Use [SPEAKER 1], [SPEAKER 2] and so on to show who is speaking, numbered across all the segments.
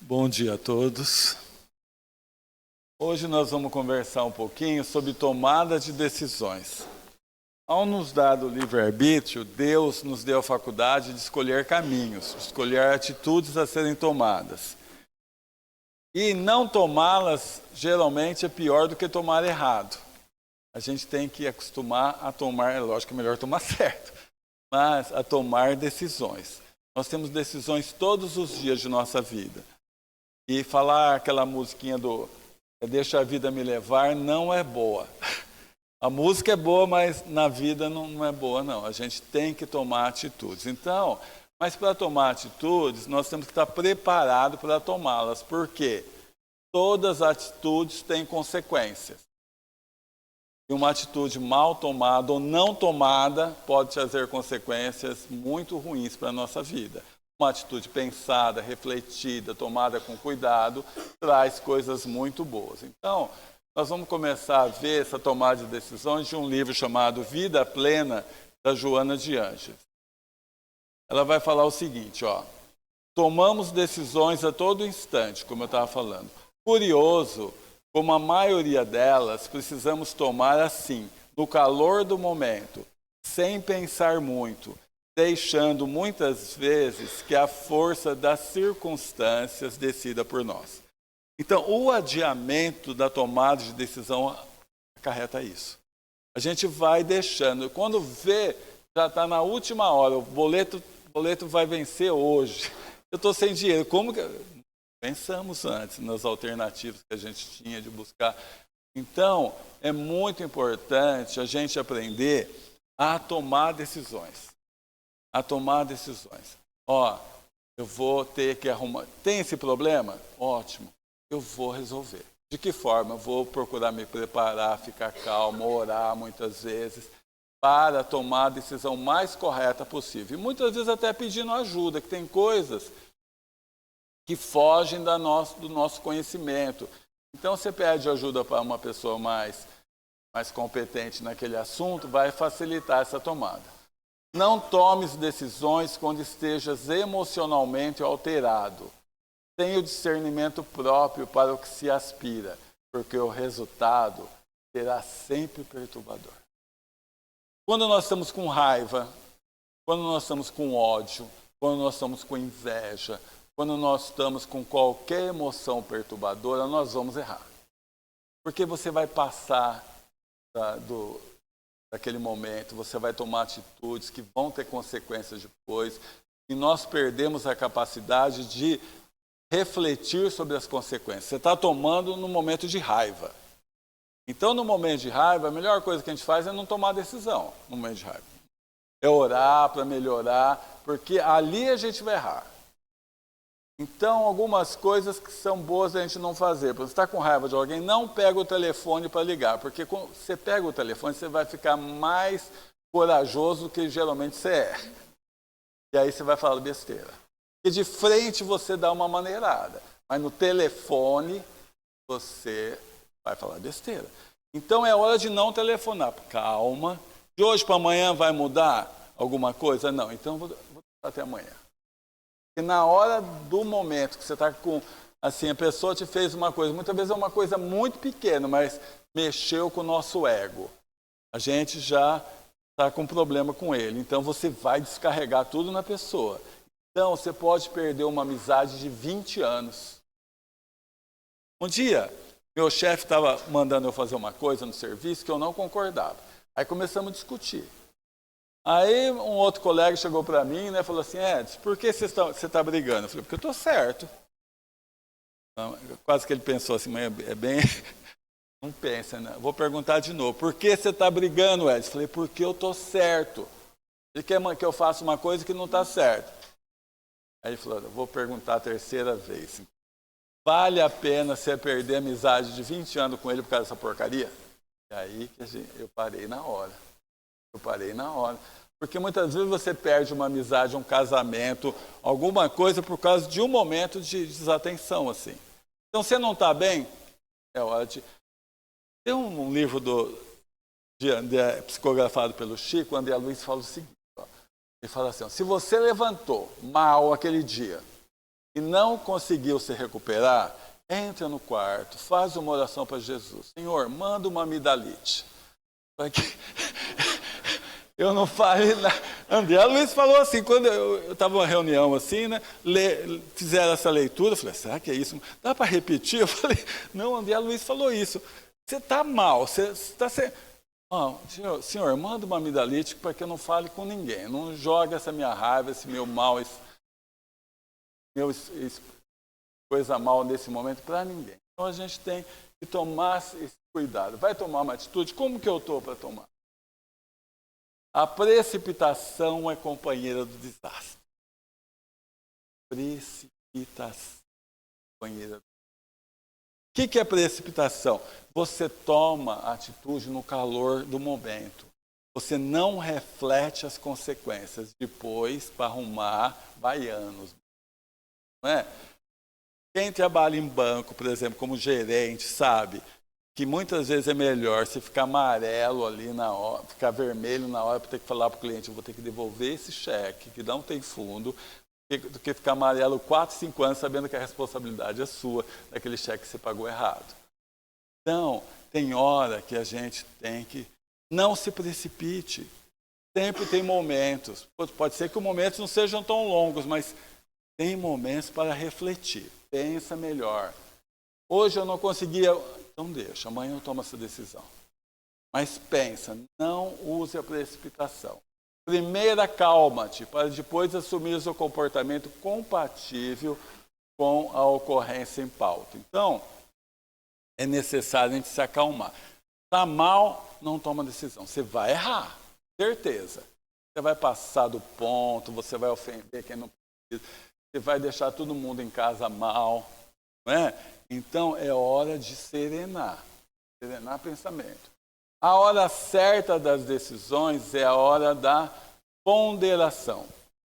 [SPEAKER 1] Bom dia a todos. Hoje nós vamos conversar um pouquinho sobre tomada de decisões. Ao nos dar o livre-arbítrio, Deus nos deu a faculdade de escolher caminhos, de escolher atitudes a serem tomadas. E não tomá-las, geralmente, é pior do que tomar errado. A gente tem que acostumar a tomar, é lógico que é melhor tomar certo, mas a tomar decisões. Nós temos decisões todos os dias de nossa vida. E falar aquela musiquinha do Deixa a Vida Me Levar não é boa. A música é boa, mas na vida não é boa, não. A gente tem que tomar atitudes. Então, mas para tomar atitudes, nós temos que estar preparados para tomá-las. Por quê? Todas as atitudes têm consequências. E uma atitude mal tomada ou não tomada pode trazer consequências muito ruins para a nossa vida. Uma atitude pensada, refletida, tomada com cuidado, traz coisas muito boas. Então, nós vamos começar a ver essa tomada de decisões de um livro chamado Vida Plena, da Joana de Ângeles. Ela vai falar o seguinte, tomamos decisões a todo instante, como eu estava falando. Curioso, como a maioria delas, precisamos tomar assim, no calor do momento, sem pensar muito, deixando muitas vezes que a força das circunstâncias decida por nós. Então, o adiamento da tomada de decisão acarreta isso. A gente vai deixando. Quando vê, já está na última hora, o boleto vai vencer hoje. Eu estou sem dinheiro. Como que... Pensamos antes nas alternativas que a gente tinha de buscar. Então, é muito importante a gente aprender a tomar decisões. Eu vou ter que arrumar. Tem esse problema? Ótimo, eu vou resolver. De que forma? Eu vou procurar me preparar, ficar calmo, orar muitas vezes, para tomar a decisão mais correta possível. E muitas vezes até pedindo ajuda, que tem coisas que fogem do nosso conhecimento. Então, você pede ajuda para uma pessoa mais competente naquele assunto, vai facilitar essa tomada. Não tomes decisões quando estejas emocionalmente alterado. Tenha o discernimento próprio para o que se aspira, porque o resultado será sempre perturbador. Quando nós estamos com raiva, quando nós estamos com ódio, quando nós estamos com inveja, quando nós estamos com qualquer emoção perturbadora, nós vamos errar. Porque você vai passar daquele momento, você vai tomar atitudes que vão ter consequências depois, e nós perdemos a capacidade de refletir sobre as consequências. Você está tomando no momento de raiva. Então, no momento de raiva, a melhor coisa que a gente faz é não tomar decisão no momento de raiva. É orar para melhorar, porque ali a gente vai errar. Então, algumas coisas que são boas a gente não fazer. Você está com raiva de alguém, não pega o telefone para ligar, porque quando você pega o telefone, você vai ficar mais corajoso do que geralmente você é. E aí você vai falar besteira. E de frente você dá uma maneirada, mas no telefone você vai falar besteira. Então é hora de não telefonar. Calma. De hoje para amanhã vai mudar alguma coisa? Não, então vou até amanhã. E na hora do momento que você está com, assim, a pessoa te fez uma coisa, muitas vezes é uma coisa muito pequena, mas mexeu com o nosso ego. A gente já está com problema com ele, então você vai descarregar tudo na pessoa. Então você pode perder uma amizade de 20 anos. Um dia, meu chefe estava mandando eu fazer uma coisa no serviço que eu não concordava. Aí começamos a discutir. Aí um outro colega chegou para mim e falou assim, Edson, por que você está brigando? Eu falei, porque eu estou certo. Quase que ele pensou assim, mas é bem... Não pensa, né? Vou perguntar de novo, por que você está brigando, Edson? Eu falei, porque eu estou certo. Ele quer que eu faça uma coisa que não está certa. Aí ele falou, vou perguntar a terceira vez. Vale a pena você perder a amizade de 20 anos com ele por causa dessa porcaria? E aí que eu parei na hora. Porque muitas vezes você perde uma amizade, um casamento, alguma coisa por causa de um momento de desatenção, assim. Então, você não está bem, é hora de... Tem um livro psicografado pelo Chico, André Luiz fala o seguinte, ele fala assim, se você levantou mal aquele dia e não conseguiu se recuperar, entra no quarto, faz uma oração para Jesus. Senhor, manda uma amidalite. Para que eu não fale nada. André Luiz falou assim, quando eu estava numa reunião assim, né, fizeram essa leitura, eu falei, será que é isso? Dá para repetir? Eu falei, não, André Luiz falou isso. Você está mal, você está... Senhor, manda uma amidalite para que eu não fale com ninguém. Não jogue essa minha raiva, esse meu mal, coisa mal nesse momento para ninguém. Então a gente tem que tomar esse cuidado. Vai tomar uma atitude? Como que eu estou para tomar? A precipitação é companheira do desastre. Precipitação é companheira do desastre. O que é precipitação? Você toma atitude no calor do momento. Você não reflete as consequências. Depois, para arrumar, vai anos. Não é? Quem trabalha em banco, por exemplo, como gerente, sabe que muitas vezes é melhor você ficar amarelo ali na hora, ficar vermelho na hora para ter que falar para o cliente, eu vou ter que devolver esse cheque, que não tem fundo, do que ficar amarelo 4, 5 anos sabendo que a responsabilidade é sua, daquele cheque que você pagou errado. Então, tem hora que a gente tem que não se precipite. Sempre tem momentos. Pode ser que os momentos não sejam tão longos, mas tem momentos para refletir. Pensa melhor. Hoje eu não conseguia... Então deixa, amanhã eu tomo essa decisão. Mas pensa, não use a precipitação. Primeiro acalma-te, para depois assumir o seu comportamento compatível com a ocorrência em pauta. Então, é necessário a gente se acalmar. Está mal, não toma decisão. Você vai errar, certeza. Você vai passar do ponto, você vai ofender quem não precisa, você vai deixar todo mundo em casa mal, não é? Então, é hora de serenar pensamento. A hora certa das decisões é a hora da ponderação.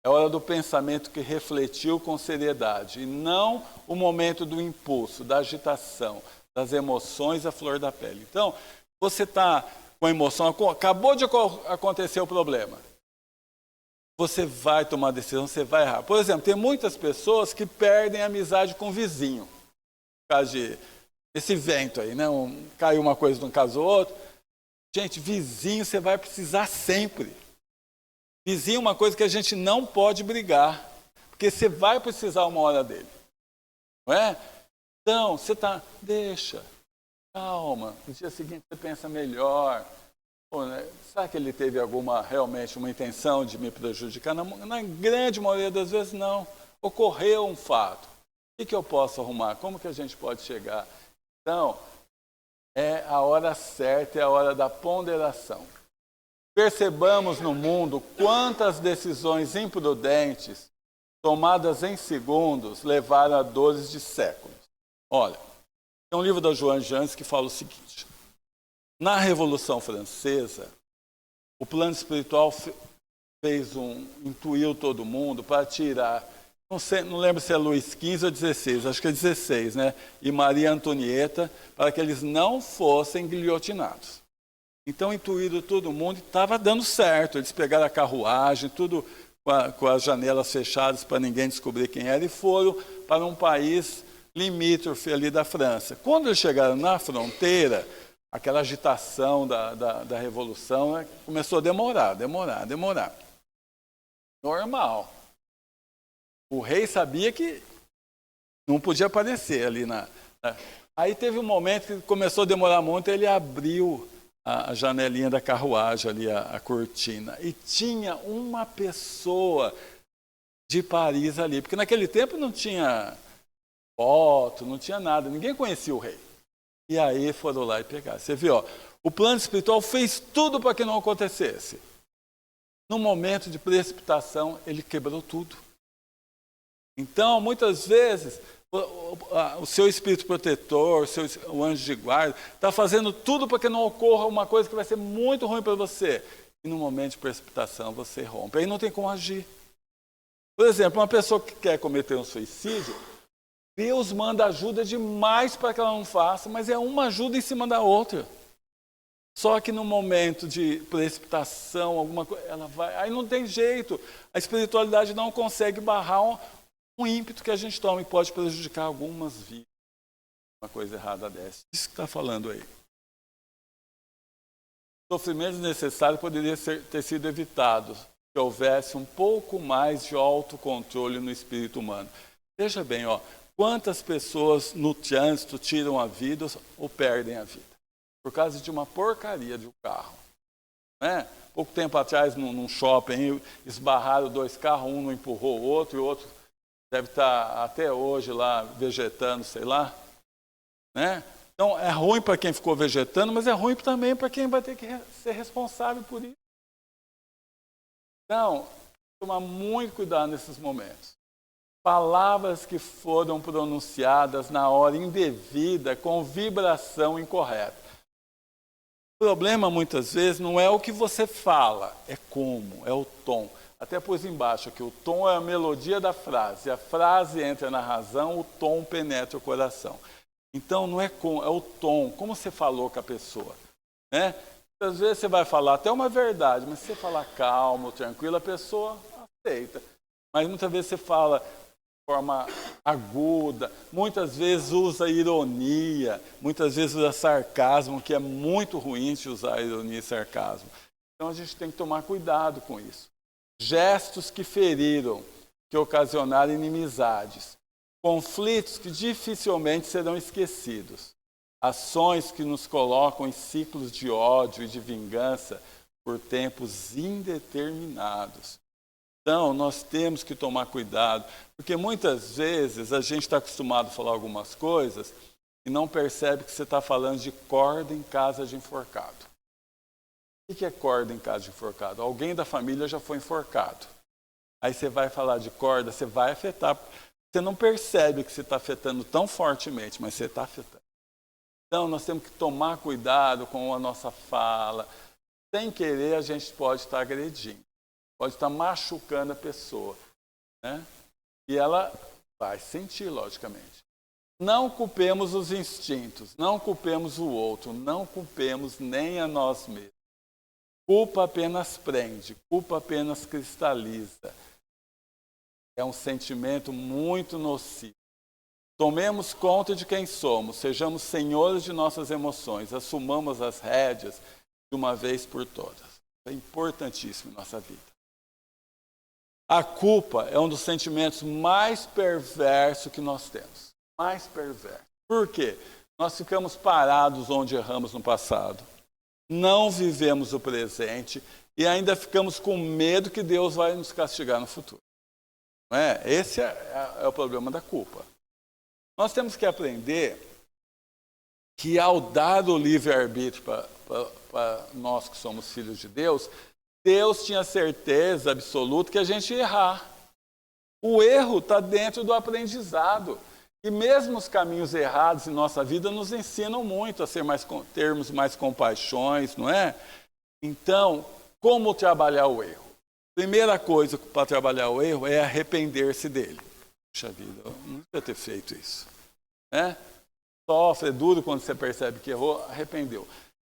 [SPEAKER 1] É a hora do pensamento que refletiu com seriedade, e não o momento do impulso, da agitação, das emoções à flor da pele. Então, você está com a emoção, acabou de acontecer o problema. Você vai tomar decisão, você vai errar. Por exemplo, tem muitas pessoas que perdem a amizade com o vizinho. Por causa desse vento aí, né? Caiu uma coisa de um caso ou outro. Gente, vizinho você vai precisar sempre. Vizinho é uma coisa que a gente não pode brigar, porque você vai precisar uma hora dele. Não é? Então, você está, deixa, calma. No dia seguinte você pensa melhor. Pô, né? Será que ele teve realmente uma intenção de me prejudicar? Na grande maioria das vezes, não. Ocorreu um fato. O que eu posso arrumar? Como que a gente pode chegar? Então, é a hora certa, é a hora da ponderação. Percebamos no mundo quantas decisões imprudentes, tomadas em segundos, levaram a dores de séculos. Olha, tem um livro da Joan Jannes que fala o seguinte: na Revolução Francesa, o plano espiritual intuiu todo mundo para tirar, não lembro se é Luís XV ou XVI, acho que é XVI, né? E Maria Antonieta, para que eles não fossem guilhotinados. Então, intuíram todo mundo e estava dando certo. Eles pegaram a carruagem, tudo com as janelas fechadas para ninguém descobrir quem era, e foram para um país limítrofe ali da França. Quando eles chegaram na fronteira, aquela agitação da Revolução, né, começou a demorar. Normal. O rei sabia que não podia aparecer ali Aí teve um momento que começou a demorar muito, ele abriu a janelinha da carruagem ali, a cortina, e tinha uma pessoa de Paris ali, porque naquele tempo não tinha foto, não tinha nada, ninguém conhecia o rei. E aí foram lá e pegaram. Você viu, ó, o plano espiritual fez tudo para que não acontecesse. No momento de precipitação, ele quebrou tudo. Então, muitas vezes, o seu espírito protetor, o anjo de guarda, está fazendo tudo para que não ocorra uma coisa que vai ser muito ruim para você. E no momento de precipitação, você rompe. Aí não tem como agir. Por exemplo, uma pessoa que quer cometer um suicídio, Deus manda ajuda demais para que ela não faça, mas é uma ajuda em cima da outra. Só que no momento de precipitação, alguma coisa, ela vai. Aí não tem jeito. A espiritualidade não consegue barrar um ímpeto que a gente toma e pode prejudicar algumas vidas. Uma coisa errada dessa. Isso que está falando aí. O sofrimento necessário poderia ter sido evitado se houvesse um pouco mais de autocontrole no espírito humano. Veja bem, quantas pessoas no trânsito tiram a vida ou perdem a vida por causa de uma porcaria de um carro. Né? Pouco tempo atrás, num shopping, esbarraram 2 carros, um não empurrou o outro, e o outro deve estar até hoje lá vegetando, sei lá. Né? Então, é ruim para quem ficou vegetando, mas é ruim também para quem vai ter que ser responsável por isso. Então, tomar muito cuidado nesses momentos. Palavras que foram pronunciadas na hora indevida, com vibração incorreta. O problema, muitas vezes, não é o que você fala, é como, é o tom. Até pus embaixo aqui, o tom é a melodia da frase. A frase entra na razão, o tom penetra o coração. Então, não é como, é o tom, como você falou com a pessoa. Né? Às vezes você vai falar até uma verdade, mas se você falar calmo, tranquilo, a pessoa aceita. Mas muitas vezes você fala de forma aguda, muitas vezes usa ironia, muitas vezes usa sarcasmo, que é muito ruim de usar ironia e sarcasmo. Então a gente tem que tomar cuidado com isso. Gestos que feriram, que ocasionaram inimizades, conflitos que dificilmente serão esquecidos, ações que nos colocam em ciclos de ódio e de vingança por tempos indeterminados. Então, nós temos que tomar cuidado, porque muitas vezes a gente está acostumado a falar algumas coisas e não percebe que você está falando de corda em casa de enforcado. O que é corda em casa de enforcado? Alguém da família já foi enforcado. Aí você vai falar de corda, você vai afetar. Você não percebe que você está afetando tão fortemente, mas você está afetando. Então, nós temos que tomar cuidado com a nossa fala. Sem querer, a gente pode estar agredindo, pode estar machucando a pessoa. Né? E ela vai sentir, logicamente. Não culpemos os instintos, não culpemos o outro, não culpemos nem a nós mesmos. Culpa apenas prende, culpa apenas cristaliza. É um sentimento muito nocivo. Tomemos conta de quem somos, sejamos senhores de nossas emoções, assumamos as rédeas de uma vez por todas. É importantíssimo em nossa vida. A culpa é um dos sentimentos mais perversos que nós temos. Mais perverso. Por quê? Nós ficamos parados onde erramos no passado. Não vivemos o presente e ainda ficamos com medo que Deus vai nos castigar no futuro. Não é? Esse é o problema da culpa. Nós temos que aprender que ao dar o livre-arbítrio para nós que somos filhos de Deus, Deus tinha certeza absoluta que a gente ia errar. O erro está dentro do aprendizado. E mesmo os caminhos errados em nossa vida nos ensinam muito a termos mais compaixões, não é? Então, como trabalhar o erro? Primeira coisa para trabalhar o erro é arrepender-se dele. Puxa vida, eu não devia ter feito isso. Né? Sofre, é duro quando você percebe que errou, arrependeu.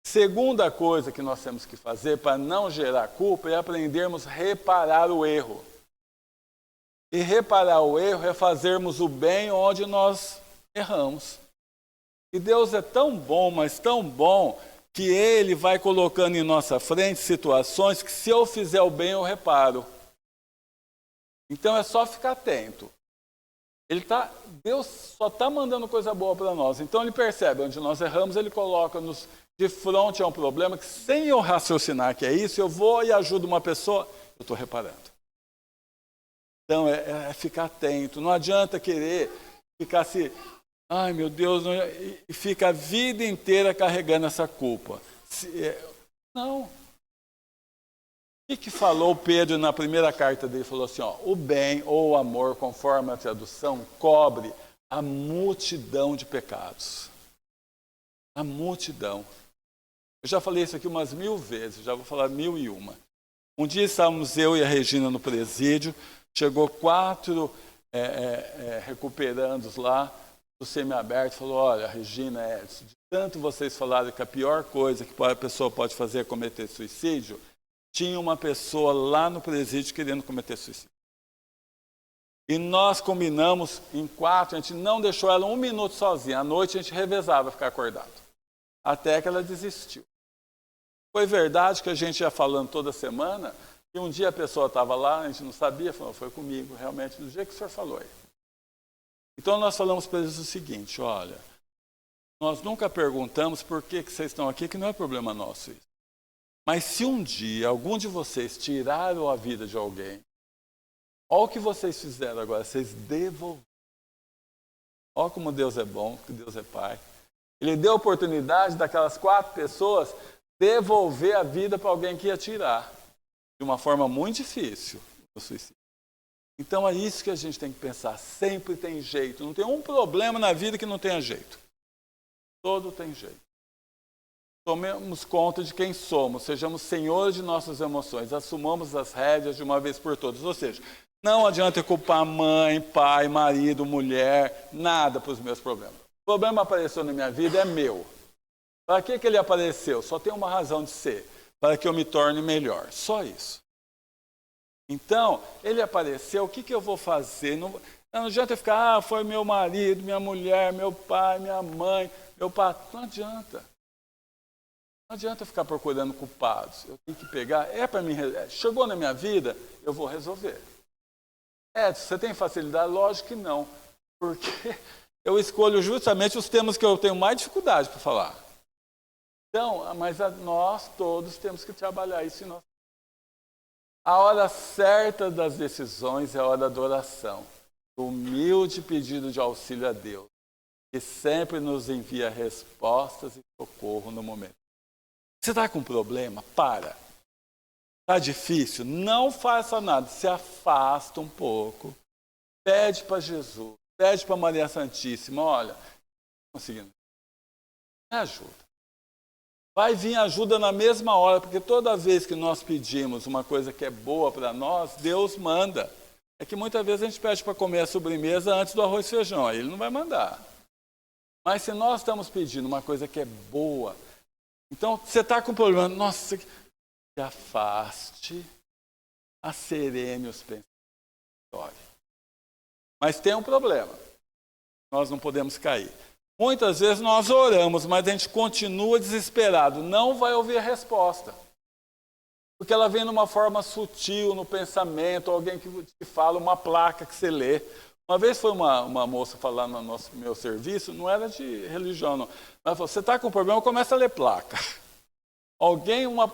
[SPEAKER 1] Segunda coisa que nós temos que fazer para não gerar culpa é aprendermos a reparar o erro. E reparar o erro é fazermos o bem onde nós erramos. E Deus é tão bom, mas tão bom, que Ele vai colocando em nossa frente situações que se eu fizer o bem, eu reparo. Então é só ficar atento. Deus só está mandando coisa boa para nós. Então Ele percebe onde nós erramos, Ele coloca-nos de frente a um problema que, sem eu raciocinar que é isso, eu vou e ajudo uma pessoa, eu estou reparando. Então, é ficar atento. Não adianta querer ficar assim, ai meu Deus, e fica a vida inteira carregando essa culpa. Não. O que falou Pedro na primeira carta dele? Falou assim, o bem ou o amor, conforme a tradução, cobre a multidão de pecados. A multidão. Eu já falei isso aqui umas 1000 vezes, já vou falar 1001. Um dia estávamos eu e a Regina no presídio, chegou 4 recuperandos lá do semiaberto, falou, olha, Regina, de tanto vocês falaram que a pior coisa que a pessoa pode fazer é cometer suicídio, tinha uma pessoa lá no presídio querendo cometer suicídio. E nós combinamos em 4, a gente não deixou ela 1 minuto sozinha. À noite a gente revezava ficar acordado. Até que ela desistiu. Foi verdade que a gente ia falando toda semana, e um dia a pessoa estava lá, a gente não sabia, falou, foi comigo, realmente, do jeito que o senhor falou aí. Então nós falamos para eles o seguinte, olha, nós nunca perguntamos por que vocês estão aqui, que não é problema nosso isso. Mas se um dia algum de vocês tiraram a vida de alguém, olha o que vocês fizeram agora, vocês devolveram. Olha como Deus é bom, que Deus é Pai. Ele deu a oportunidade daquelas 4 pessoas devolver a vida para alguém que ia tirar. De uma forma muito difícil, o suicídio. Então é isso que a gente tem que pensar. Sempre tem jeito. Não tem um problema na vida que não tenha jeito. Todo tem jeito. Tomemos conta de quem somos. Sejamos senhores de nossas emoções. Assumamos as rédeas de uma vez por todas. Ou seja, não adianta culpar mãe, pai, marido, mulher, nada para os meus problemas. O problema apareceu na minha vida, é meu. Para que ele apareceu? Só tem uma razão de ser. Para que eu me torne melhor. Só isso. Então, ele apareceu, o que eu vou fazer? Não adianta eu ficar, foi meu marido, minha mulher, meu pai, minha mãe, meu patrão. Não adianta. Não adianta eu ficar procurando culpados. Eu tenho que pegar, para mim, chegou na minha vida, eu vou resolver. Você tem facilidade? Lógico que não. Porque eu escolho justamente os temas que eu tenho mais dificuldade para falar. Então, mas nós todos temos que trabalhar isso em nós. A hora certa das decisões é a hora da oração. O humilde pedido de auxílio a Deus, que sempre nos envia respostas e socorro no momento. Você está com um problema? Para. Está difícil? Não faça nada. Se afasta um pouco. Pede para Jesus. Pede para Maria Santíssima. Olha, conseguindo. Me ajuda. Vai vir ajuda na mesma hora, porque toda vez que nós pedimos uma coisa que é boa para nós, Deus manda. É que muitas vezes a gente pede para comer a sobremesa antes do arroz e feijão, aí Ele não vai mandar. Mas se nós estamos pedindo uma coisa que é boa, então você está com problema, nossa, se afaste, acerene os pensamentos. Mas tem um problema, nós não podemos cair. Muitas vezes nós oramos, mas a gente continua desesperado. Não vai ouvir a resposta. Porque ela vem numa forma sutil, no pensamento, alguém que te fala, uma placa que você lê. Uma vez foi uma moça falar no meu serviço, não era de religião, não. Ela falou, você está com problema, começa a ler placa. Alguém, uma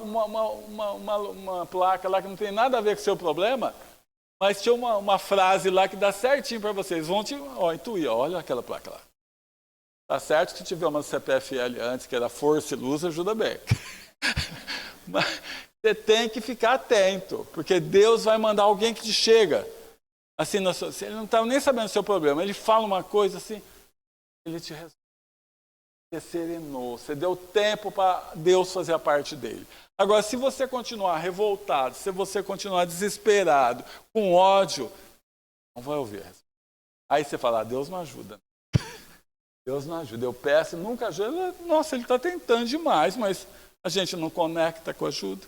[SPEAKER 1] placa lá que não tem nada a ver com o seu problema, mas tinha uma frase lá que dá certinho para vocês. Vão intuir, olha aquela placa lá. Tá certo que se tiver uma CPFL antes, que era Força e Luz, ajuda bem. Mas você tem que ficar atento, porque Deus vai mandar alguém que te chega. Assim, ele não está nem sabendo o seu problema. Ele fala uma coisa assim, ele te resolve. Você serenou, você deu tempo para Deus fazer a parte dele. Agora, se você continuar revoltado, se você continuar desesperado, com ódio, não vai ouvir. Aí você fala, Deus me ajuda. Deus não ajuda. Eu peço, nunca ajuda. Nossa, ele está tentando demais, mas a gente não conecta com a ajuda.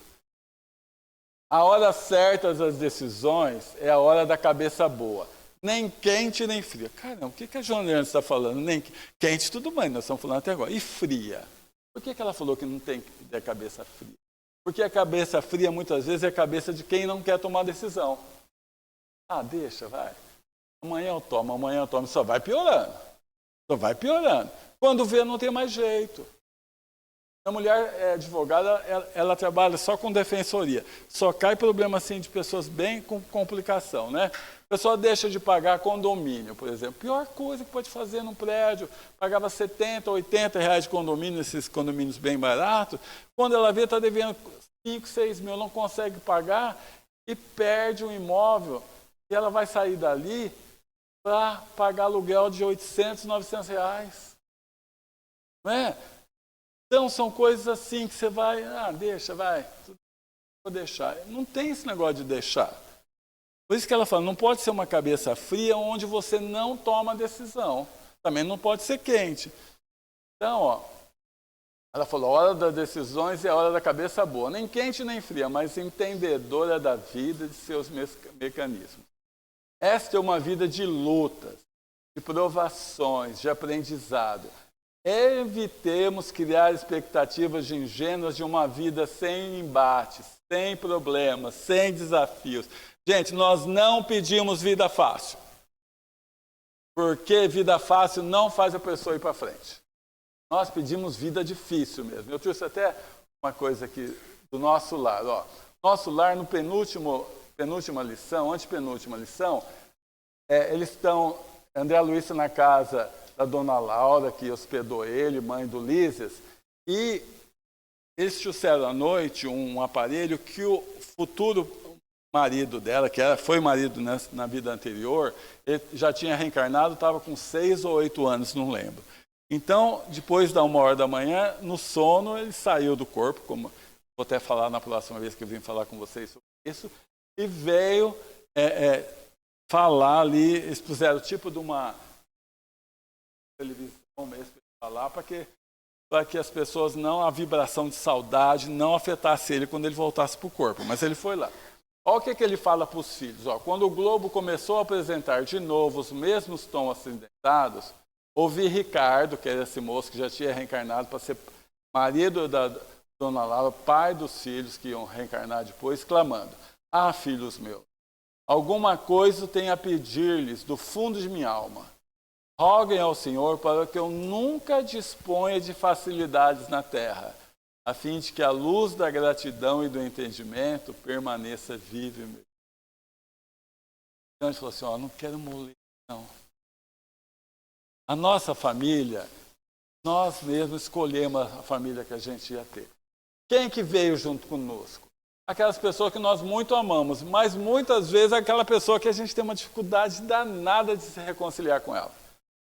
[SPEAKER 1] A hora certa das decisões é a hora da cabeça boa. Nem quente, nem fria. Caramba, o que a Joana Leandro está falando? Nem quente, tudo bem, nós estamos falando até agora. E fria? Por que ela falou que não tem que ter cabeça fria? Porque a cabeça fria, muitas vezes, é a cabeça de quem não quer tomar decisão. Deixa, vai. Amanhã eu tomo, só vai piorando. Só vai piorando. Quando vê, não tem mais jeito. A mulher é advogada, ela trabalha só com defensoria. Só cai problema assim de pessoas bem com complicação, né? A pessoa deixa de pagar condomínio, por exemplo. Pior coisa que pode fazer num prédio. Pagava 70, 80 reais de condomínio, esses condomínios bem baratos. Quando ela vê, está devendo 5, 6 mil, não consegue pagar e perde um imóvel. E ela vai sair dali para pagar aluguel de 800, 900 reais. Não é? Então, são coisas assim que você vai, deixa, vai, vou deixar. Não tem esse negócio de deixar. Por isso que ela fala, não pode ser uma cabeça fria onde você não toma decisão. Também não pode ser quente. Então, ela falou, a hora das decisões é a hora da cabeça boa. Nem quente, nem fria, mas entendedora da vida e de seus mecanismos. Esta é uma vida de lutas, de provações, de aprendizado. Evitemos criar expectativas ingênuas de uma vida sem embates, sem problemas, sem desafios. Gente, nós não pedimos vida fácil, porque vida fácil não faz a pessoa ir para frente. Nós pedimos vida difícil mesmo. Eu trouxe até uma coisa aqui do nosso lar. Ó. Nosso lar, no penúltima lição, antepenúltima lição, eles estão, André Luiz na casa da dona Laura, que hospedou ele, mãe do Lísias, e eles trouxeram à noite um aparelho que o futuro marido dela, que foi marido na vida anterior, ele já tinha reencarnado, estava com 6 ou 8 anos, não lembro. Então, depois da 1h da manhã, no sono, ele saiu do corpo, como vou até falar na próxima vez que eu vim falar com vocês sobre isso, e veio falar ali, eles puseram o tipo de uma televisão mesmo para falar, para que as pessoas a vibração de saudade não afetasse ele quando ele voltasse para o corpo. Mas ele foi lá. Olha o que ele fala para os filhos. Ó, quando o Globo começou a apresentar de novo os mesmos tons acidentados, ouvi Ricardo, que era esse moço que já tinha reencarnado para ser marido da dona Laura, pai dos filhos que iam reencarnar depois, clamando: ah, filhos meus, alguma coisa tenho a pedir-lhes do fundo de minha alma. Roguem ao Senhor para que eu nunca disponha de facilidades na terra, a fim de que a luz da gratidão e do entendimento permaneça viva. Então ele falou assim: ó, não quero moleza, não. A nossa família, nós mesmos escolhemos a família que a gente ia ter. Quem que veio junto conosco? Aquelas pessoas que nós muito amamos, mas muitas vezes aquela pessoa que a gente tem uma dificuldade danada de se reconciliar com ela.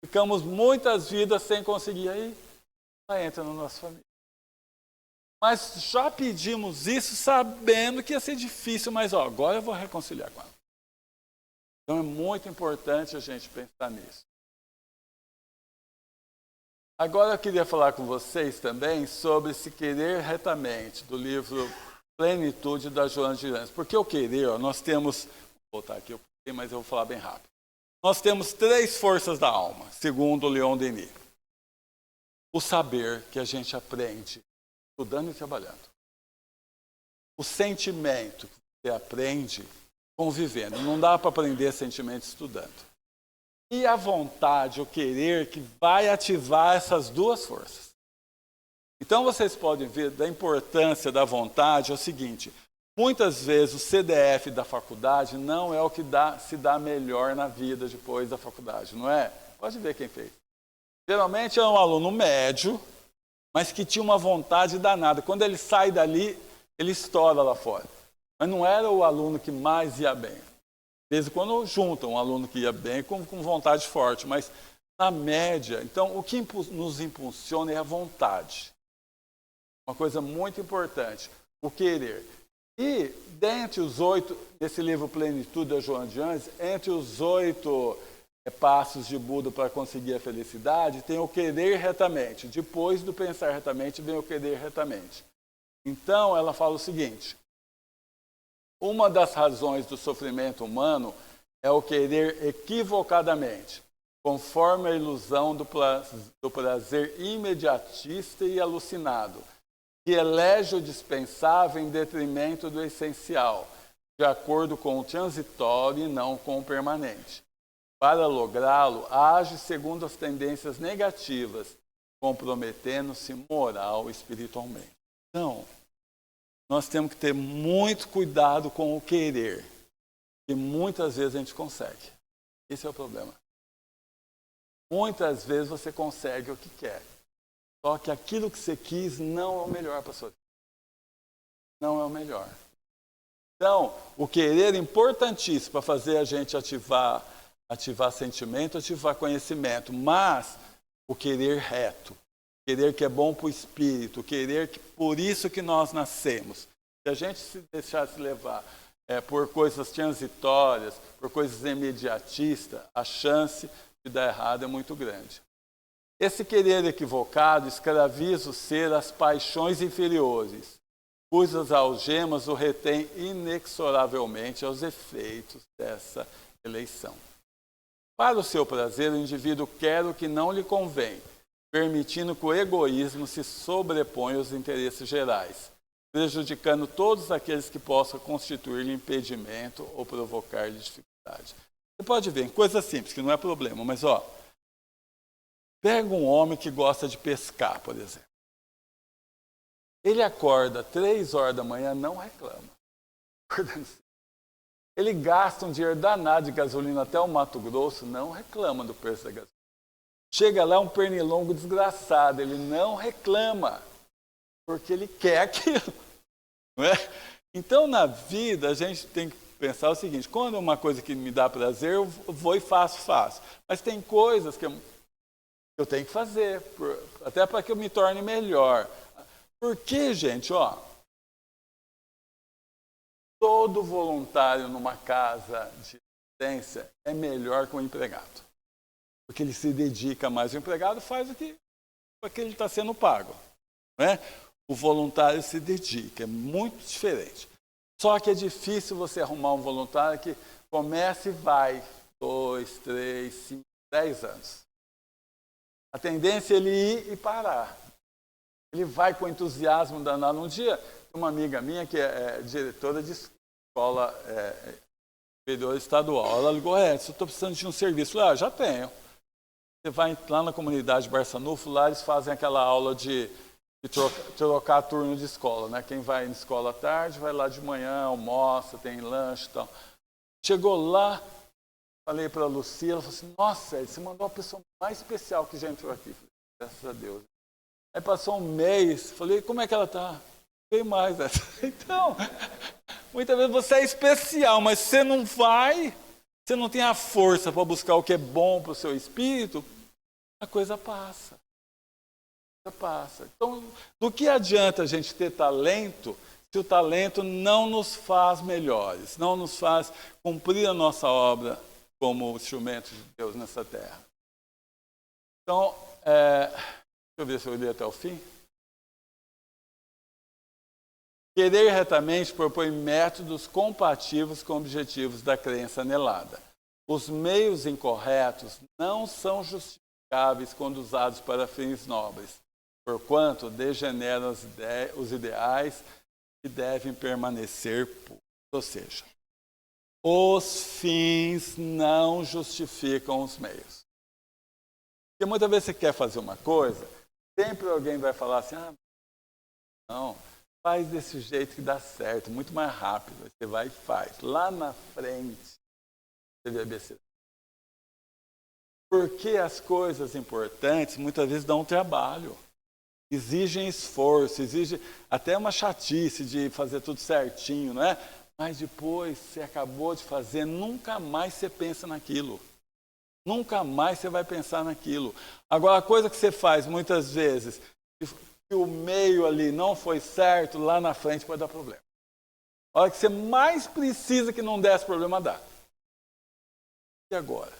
[SPEAKER 1] Ficamos muitas vidas sem conseguir, aí ela entra na nossa família. Mas já pedimos isso sabendo que ia ser difícil, mas agora eu vou reconciliar com ela. Então é muito importante a gente pensar nisso. Agora eu queria falar com vocês também sobre Se Querer Retamente, do livro Plenitude, da Joana de Ângeles. Porque o querer, nós temos... Vou voltar aqui, mas eu vou falar bem rápido. Nós temos 3 forças da alma, segundo Leon Denis. O saber, que a gente aprende estudando e trabalhando. O sentimento, que você aprende convivendo. Não dá para aprender sentimento estudando. E a vontade, o querer, que vai ativar essas 2 forças. Então vocês podem ver da importância da vontade, é o seguinte: muitas vezes o CDF da faculdade não é o que se dá melhor na vida depois da faculdade, não é? Pode ver quem fez. Geralmente é um aluno médio, mas que tinha uma vontade danada. Quando ele sai dali, ele estoura lá fora. Mas não era o aluno que mais ia bem. De vez em quando juntam um aluno que ia bem com vontade forte, mas na média, então o que nos impulsiona é a vontade. Uma coisa muito importante, o querer. E dentre os 8, desse livro Plenitude, da Joana de Ângeles, entre os 8 passos de Buda para conseguir a felicidade, tem o querer retamente. Depois do pensar retamente, vem o querer retamente. Então, ela fala o seguinte: uma das razões do sofrimento humano é o querer equivocadamente, conforme a ilusão do prazer imediatista e alucinado, que elege o dispensável em detrimento do essencial, de acordo com o transitório e não com o permanente. Para lográ-lo, age segundo as tendências negativas, comprometendo-se moral e espiritualmente. Então, nós temos que ter muito cuidado com o querer, que muitas vezes a gente consegue. Esse é o problema. Muitas vezes você consegue o que quer, só que aquilo que você quis não é o melhor para a sua vida. Não é o melhor. Então, o querer é importantíssimo para fazer a gente ativar sentimento, ativar conhecimento, mas o querer reto, querer que é bom para o espírito, querer que por isso que nós nascemos. Se a gente se deixasse levar por coisas transitórias, por coisas imediatistas, a chance de dar errado é muito grande. Esse querer equivocado escraviza o ser às paixões inferiores, cujas algemas o retém inexoravelmente aos efeitos dessa eleição. Para o seu prazer, o indivíduo quer o que não lhe convém, permitindo que o egoísmo se sobreponha aos interesses gerais, prejudicando todos aqueles que possam constituir-lhe impedimento ou provocar-lhe dificuldade. Você pode ver, coisa simples, que não é problema, mas pega um homem que gosta de pescar, por exemplo. Ele acorda 3 horas da manhã, não reclama. Ele gasta um dinheiro danado de gasolina até o Mato Grosso, não reclama do preço da gasolina. Chega lá um pernilongo desgraçado, ele não reclama, porque ele quer aquilo. Não é? Então, na vida, a gente tem que pensar o seguinte, quando é uma coisa que me dá prazer, eu vou e faço. Mas tem coisas que eu tenho que fazer, até para que eu me torne melhor. Porque, gente, todo voluntário numa casa de assistência é melhor que um empregado. Porque ele se dedica mais. O empregado faz o que ele está sendo pago. Não é? O voluntário se dedica, é muito diferente. Só que é difícil você arrumar um voluntário que comece e vai 2, 3, 5, 10 anos. A tendência é ele ir e parar. Ele vai com entusiasmo danado. Um dia, uma amiga minha, que é diretora de escola superior estadual, ela ligou, eu estou precisando de um serviço. Eu falei, já tenho. Você vai lá na comunidade Barçanufo, lá eles fazem aquela aula de trocar turno de escola, né? Quem vai na escola à tarde, vai lá de manhã, almoça, tem lanche e tal. Chegou lá, falei para a Lucia, ela falou assim, nossa, você mandou a pessoa mais especial que já entrou aqui. Falei, graças a Deus. Aí passou um mês, falei, como é que ela está? Tem mais. Então, muitas vezes você é especial, mas você não vai, você não tem a força para buscar o que é bom para o seu espírito, a coisa passa. Então, do que adianta a gente ter talento se o talento não nos faz melhores, não nos faz cumprir a nossa obra como instrumento de Deus nessa terra? Então, deixa eu ver se eu li até o fim. Querer retamente propõe métodos compatíveis com objetivos da crença anelada. Os meios incorretos não são justificáveis quando usados para fins nobres, porquanto degeneram os ideais que devem permanecer puros. Ou seja, os fins não justificam os meios. Porque muitas vezes você quer fazer uma coisa, sempre alguém vai falar assim, não, faz desse jeito que dá certo, muito mais rápido. Você vai e faz. Lá na frente, você vê a besteira. Porque as coisas importantes muitas vezes dão trabalho. Exigem esforço, exigem até uma chatice de fazer tudo certinho, não é? Mas depois você acabou de fazer, nunca mais você pensa naquilo. Nunca mais você vai pensar naquilo. Agora, a coisa que você faz muitas vezes, se o meio ali não foi certo, lá na frente pode dar problema. A hora que você mais precisa que não desse problema, dá. E agora?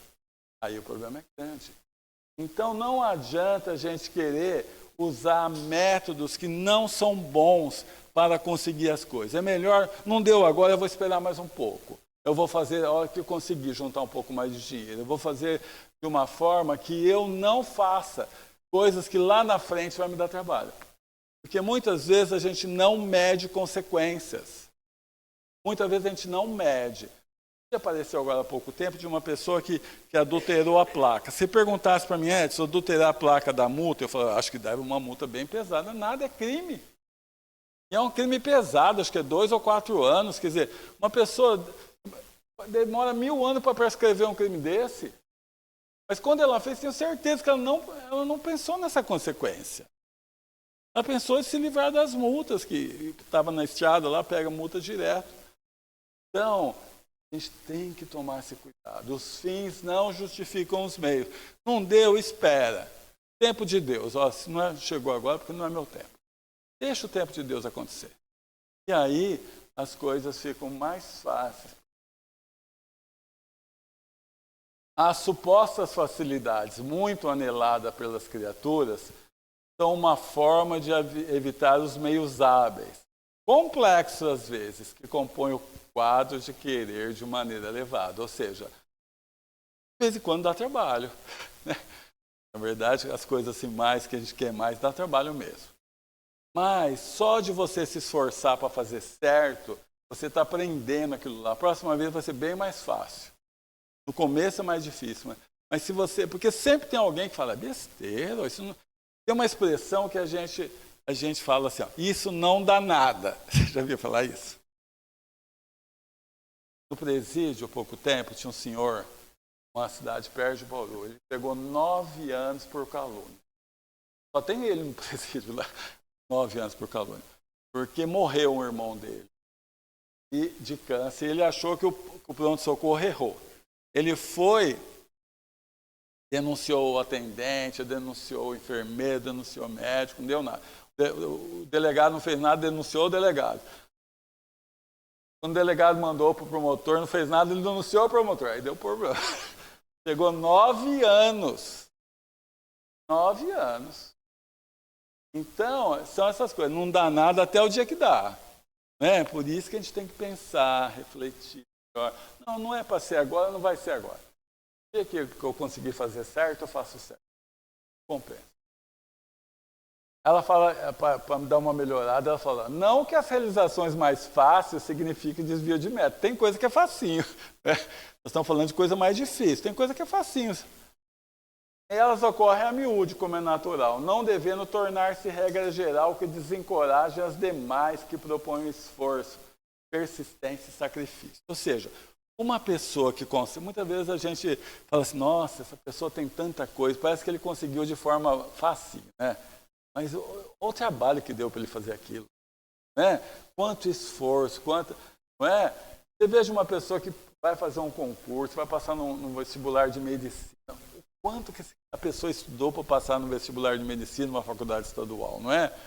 [SPEAKER 1] Aí o problema é grande. Então não adianta a gente querer usar métodos que não são bons para conseguir as coisas. É melhor, não deu agora, eu vou esperar mais um pouco. Eu vou fazer a hora que eu conseguir juntar um pouco mais de dinheiro. Eu vou fazer de uma forma que eu não faça coisas que lá na frente vai me dar trabalho. Porque muitas vezes a gente não mede consequências. Muitas vezes a gente não mede. Apareceu agora há pouco tempo de uma pessoa que adulterou a placa. Se perguntasse para mim, Edson, adulterar a placa da multa, eu falo, acho que deve uma multa bem pesada. Nada, é crime. E é um crime pesado, acho que é 2 ou 4 anos. Quer dizer, uma pessoa demora 1000 anos para prescrever um crime desse. Mas quando ela fez, tenho certeza que ela não pensou nessa consequência. Ela pensou em se livrar das multas, que estava na estrada lá, pega multa direto. Então, a gente tem que tomar esse cuidado. Os fins não justificam os meios. Não deu, espera. Tempo de Deus. Se não chegou agora, porque não é meu tempo. Deixa o tempo de Deus acontecer. E aí as coisas ficam mais fáceis. As supostas facilidades muito aneladas pelas criaturas são uma forma de evitar os meios hábeis, complexos às vezes, que compõem o quadro de querer de maneira elevada. Ou seja, De vez em quando dá trabalho, né? Na verdade, as coisas assim mais que a gente quer mais dá trabalho mesmo. Mas só de você se esforçar para fazer certo, você está aprendendo aquilo lá. A próxima vez vai ser bem mais fácil. No começo é mais difícil, mas se você... Porque sempre tem alguém que fala, besteira, isso não... Tem uma expressão que a gente fala assim, ó, isso não dá nada. Você já ouviu falar isso? No presídio, há pouco tempo, tinha um senhor, uma cidade perto de Bauru, ele pegou 9 anos por calúnia. Só tem ele no presídio lá, 9 anos por calúnia. Porque morreu um irmão dele de câncer, e ele achou que o pronto-socorro errou. Ele foi, denunciou o atendente, denunciou o enfermeiro, denunciou o médico, não deu nada. O delegado não fez nada, denunciou o delegado. Quando o delegado mandou para o promotor, não fez nada, ele denunciou o promotor. Aí deu problema. Chegou 9 anos. 9 anos. Então, são essas coisas. Não dá nada até o dia que dá. Né? Por isso que a gente tem que pensar, refletir. Não, não é para ser agora, não vai ser agora. O dia que eu conseguir fazer certo, eu faço certo. Compensa. Ela fala, para me dar uma melhorada, ela fala, não que as realizações mais fáceis signifiquem desvio de meta. Tem coisa que é facinho. Né? Nós estamos falando de coisa mais difícil. Tem coisa que é facinho. Elas ocorrem a miúde, como é natural, não devendo tornar-se regra geral que desencoraje as demais que propõem esforço, persistência e sacrifício. Ou seja, uma pessoa que consegue... Muitas vezes a gente fala assim, nossa, essa pessoa tem tanta coisa, parece que ele conseguiu de forma fácil, né? Mas o trabalho que deu para ele fazer aquilo, né? Quanto esforço, quanto... Não é? Você veja uma pessoa que vai fazer um concurso, vai passar num vestibular de medicina. O quanto que a pessoa estudou para passar no vestibular de medicina numa faculdade estadual, não é?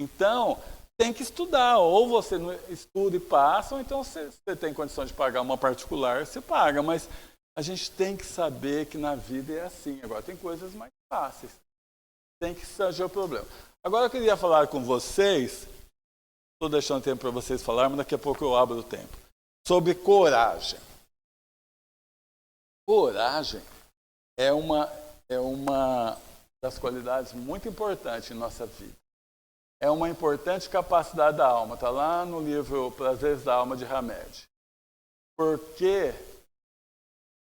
[SPEAKER 1] Então, tem que estudar. Ou você estuda e passa, ou então você tem condição de pagar uma particular, você paga. Mas a gente tem que saber que na vida é assim. Agora, tem coisas mais fáceis. Tem que surgir o problema. Agora eu queria falar com vocês, estou deixando tempo para vocês falarem, mas daqui a pouco eu abro o tempo, sobre coragem. Coragem é uma das qualidades muito importantes em nossa vida. É uma importante capacidade da alma, está lá no livro Prazeres da Alma de Hamed. Porque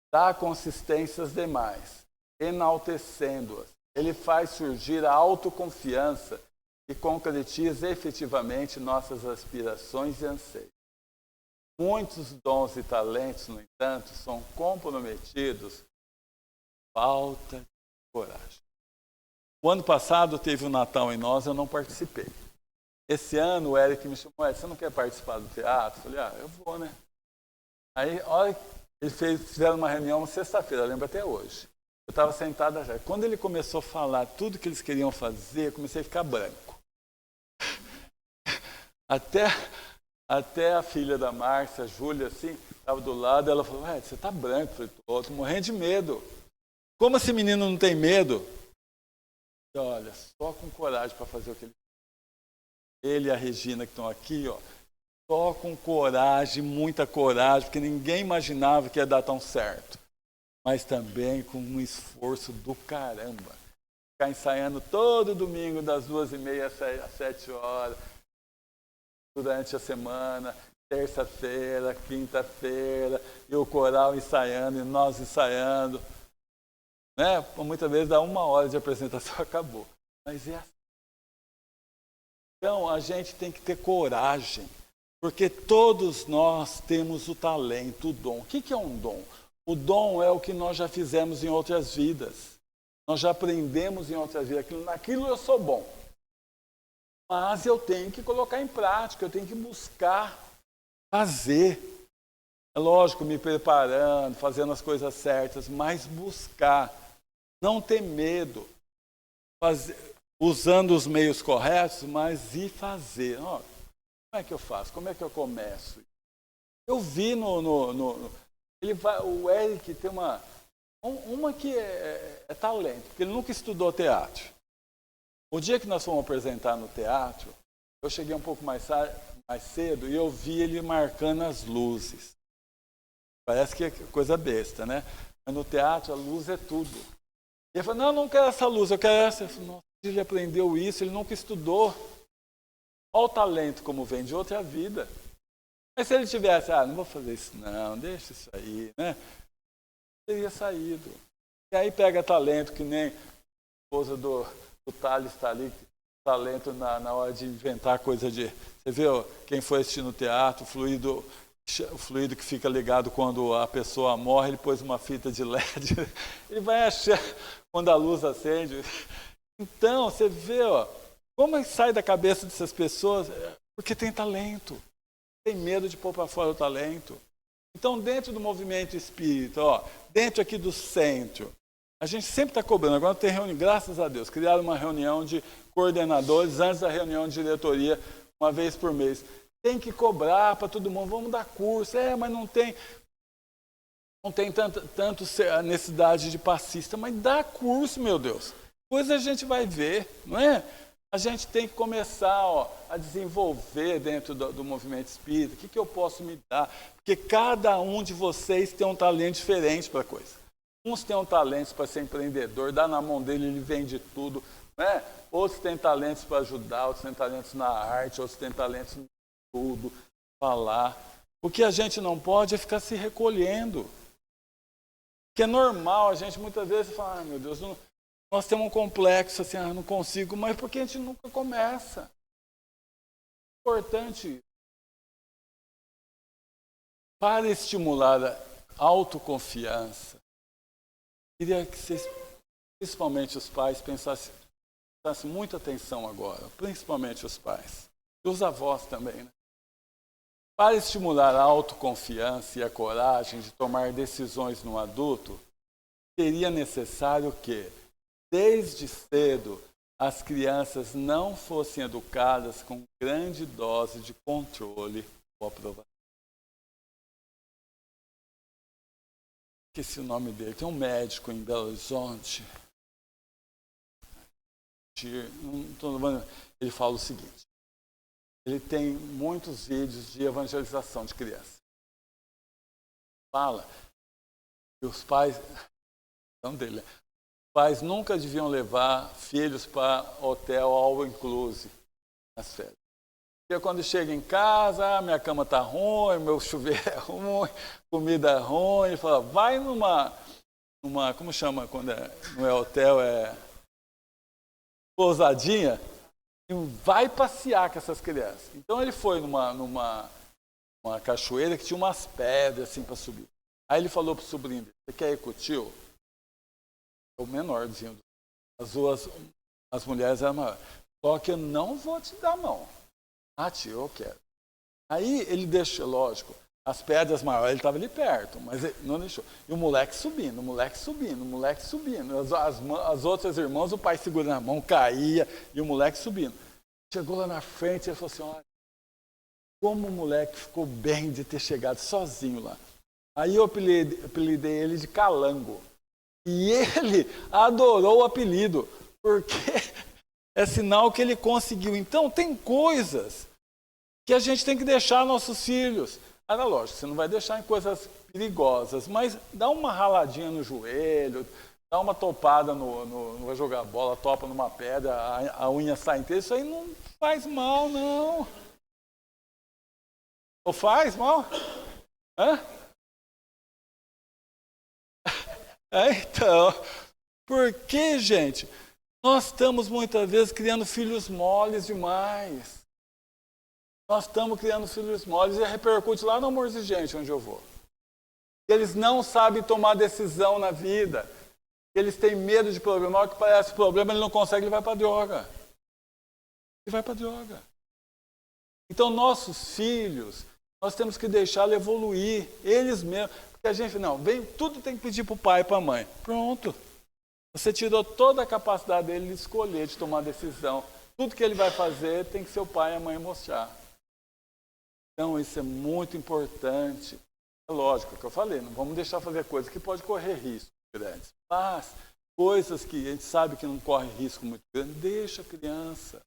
[SPEAKER 1] dá consistências demais, enaltecendo-as. Ele faz surgir a autoconfiança e concretiza efetivamente nossas aspirações e anseios. Muitos dons e talentos, no entanto, são comprometidos por falta de coragem. O ano passado teve o Natal em nós, eu não participei. Esse ano o Eric me chamou, você não quer participar do teatro? Eu falei, eu vou, né? Aí, olha, eles fizeram uma reunião sexta-feira, eu lembro até hoje. Eu estava sentada já. Quando ele começou a falar tudo que eles queriam fazer, eu comecei a ficar branco. Até a filha da Márcia, a Júlia, assim, estava do lado, ela falou, você está branco. Eu falei, estou morrendo de medo. Como esse menino não tem medo? E olha, só com coragem para fazer o que ele quer. Ele e a Regina que estão aqui, só com coragem, muita coragem, porque ninguém imaginava que ia dar tão certo. Mas também com um esforço do caramba. Ficar ensaiando todo domingo das 2h30 às 7h, durante a semana, terça-feira, quinta-feira, e o coral ensaiando, e nós ensaiando. Né? Muitas vezes dá 1 hora de apresentação, acabou. Mas é assim. Então, a gente tem que ter coragem, porque todos nós temos o talento, o dom. O que é um dom? O dom é o que nós já fizemos em outras vidas. Nós já aprendemos em outras vidas. Naquilo eu sou bom. Mas eu tenho que colocar em prática, eu tenho que buscar fazer. É lógico, me preparando, fazendo as coisas certas, mas buscar. Não ter medo. Usando os meios corretos, mas ir fazer. Como é que eu faço? Como é que eu começo? Eu vi o Eric tem uma que é talento, porque ele nunca estudou teatro. O dia que nós fomos apresentar no teatro, eu cheguei um pouco mais cedo e eu vi ele marcando as luzes. Parece que é coisa besta, né? Mas no teatro a luz é tudo. E ele falou, não, eu não quero essa luz, eu quero essa. Eu falei, nossa, ele aprendeu isso, ele nunca estudou. Olha o talento como vem de outra vida. Mas se ele tivesse, não vou fazer isso não, deixa isso aí, né? Teria saído. E aí pega talento, que nem a esposa do Thales está ali, talento na hora de inventar coisa de... Você viu quem foi assistir no teatro, o fluido que fica ligado quando a pessoa morre, ele pôs uma fita de LED, ele vai achar quando a luz acende. Então, você vê, como sai da cabeça dessas pessoas, porque tem talento, tem medo de pôr para fora o talento. Então, dentro do movimento espírita, dentro aqui do centro, a gente sempre está cobrando. Agora tem reunião, graças a Deus, criaram uma reunião de coordenadores antes da reunião de diretoria, uma vez por mês. Tem que cobrar para todo mundo, vamos dar curso. Mas não tem tanto a necessidade de passista, mas dá curso, meu Deus. Depois a gente vai ver, não é? A gente tem que começar a desenvolver dentro do movimento espírita. O que eu posso me dar? Porque cada um de vocês tem um talento diferente para a coisa. Uns têm um talento para ser empreendedor, dá na mão dele, ele vende tudo. Né? Outros têm talentos para ajudar, outros têm talentos na arte, outros têm talentos em tudo, falar. O que a gente não pode é ficar se recolhendo. Porque é normal, a gente muitas vezes fala, meu Deus, nós temos um complexo, assim, não consigo, mas porque a gente nunca começa. É importante isso. Para estimular a autoconfiança, queria que vocês, principalmente os pais, prestassem muita atenção agora, principalmente os pais, e os avós também, né? Para estimular a autoconfiança e a coragem de tomar decisões no adulto, seria necessário que, desde cedo, as crianças não fossem educadas com grande dose de controle ou aprovação. Esqueci o nome dele. Tem um médico em Belo Horizonte. Ele fala o seguinte. Ele tem muitos vídeos de evangelização de criança. Fala que os pais... dele, os pais nunca deviam levar filhos para hotel all inclusive nas férias. Porque quando chega em casa, minha cama está ruim, meu chuveiro é ruim, comida é ruim, ele fala, vai numa como chama quando não é hotel, é pousadinha, e vai passear com essas crianças. Então ele foi numa cachoeira que tinha umas pedras assim para subir. Aí ele falou para o sobrinho dele, você quer ir com o tio? O menorzinho. As mulheres eram maiores. Só que eu não vou te dar mão. Tio, eu quero. Aí ele deixou, lógico, as pedras maiores, ele estava ali perto, mas ele não deixou. E o moleque subindo. As outras irmãs, o pai segurando a mão, caía, e o moleque subindo. Chegou lá na frente e ele falou assim, olha, como o moleque ficou bem de ter chegado sozinho lá. Aí eu apelidei ele de Calango. E ele adorou o apelido, porque é sinal que ele conseguiu. Então, tem coisas que a gente tem que deixar nossos filhos. Lógico, você não vai deixar em coisas perigosas, mas dá uma raladinha no joelho, dá uma topada não vai jogar bola, topa numa pedra, a unha sai inteira. Isso aí não faz mal, não. Ou faz mal? Hã? Então, porque, gente, nós estamos muitas vezes criando filhos moles demais. Nós estamos criando filhos moles e repercute lá no Amor Exigente, onde eu vou. Eles não sabem tomar decisão na vida. Eles têm medo de problema. O que parece problema, ele não consegue, ele vai para a droga. Então, nossos filhos, nós temos que deixá-los evoluir, eles mesmos. Porque a gente, tudo tem que pedir para o pai e para a mãe. Pronto. Você tirou toda a capacidade dele de escolher, de tomar decisão. Tudo que ele vai fazer tem que ser o pai e a mãe mostrar. Então, isso é muito importante. É lógico, é o que eu falei, não vamos deixar fazer coisas que podem correr riscos grandes. Mas, coisas que a gente sabe que não corre risco muito grande, deixa a criança.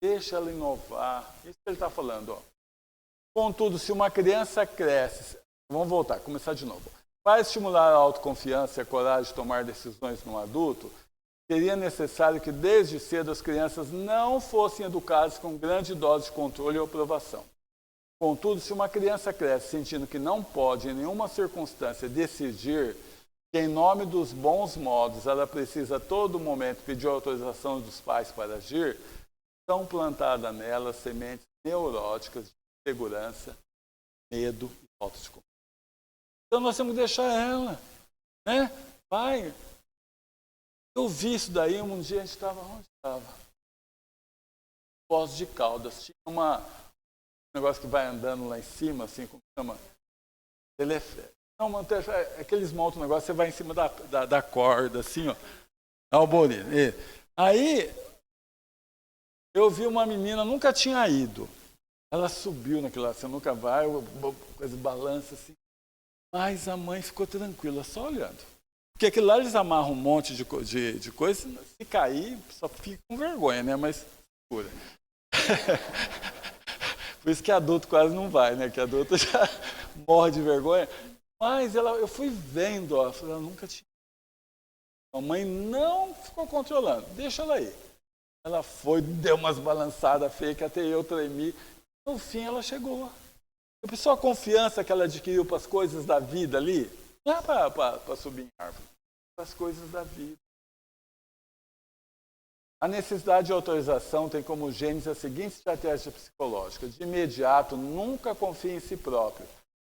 [SPEAKER 1] Deixa ela inovar. Isso que ele está falando. Contudo, se uma criança cresce... Vamos voltar, começar de novo. Para estimular a autoconfiança e a coragem de tomar decisões no adulto, seria necessário que desde cedo as crianças não fossem educadas com grande dose de controle ou aprovação. Contudo, se uma criança cresce sentindo que não pode em nenhuma circunstância decidir, que em nome dos bons modos ela precisa a todo momento pedir autorização dos pais para agir, são plantadas nela sementes neuróticas de insegurança, medo e falta de confiança. Então nós temos que deixar ela, né? Pai, eu vi isso daí, um dia a gente estava, onde estava? Poços de Caldas, tinha um negócio que vai andando lá em cima, assim, como chama? Teleférico. Não, aqueles montam um negócio, você vai em cima da corda, assim, ó. Alboline. Aí, eu vi uma menina, nunca tinha ido. Ela subiu naquilo lá, você nunca vai, coisa balança assim. Mas a mãe ficou tranquila, só olhando. Porque aquilo lá eles amarram um monte de coisa, se cair, só fica com vergonha, né? Mas segura. Por isso que adulto quase não vai, né? Que adulto já morre de vergonha. Mas eu fui vendo, ó, ela nunca tinha. A mãe não ficou controlando, deixa ela aí. Ela foi, deu umas balançadas feias que até eu tremi. No fim ela chegou. A pessoa, a confiança que ela adquiriu para as coisas da vida ali, não é para subir em árvore, para as coisas da vida. A necessidade de autorização tem como gênese a seguinte estratégia psicológica. De imediato, nunca confie em si próprio.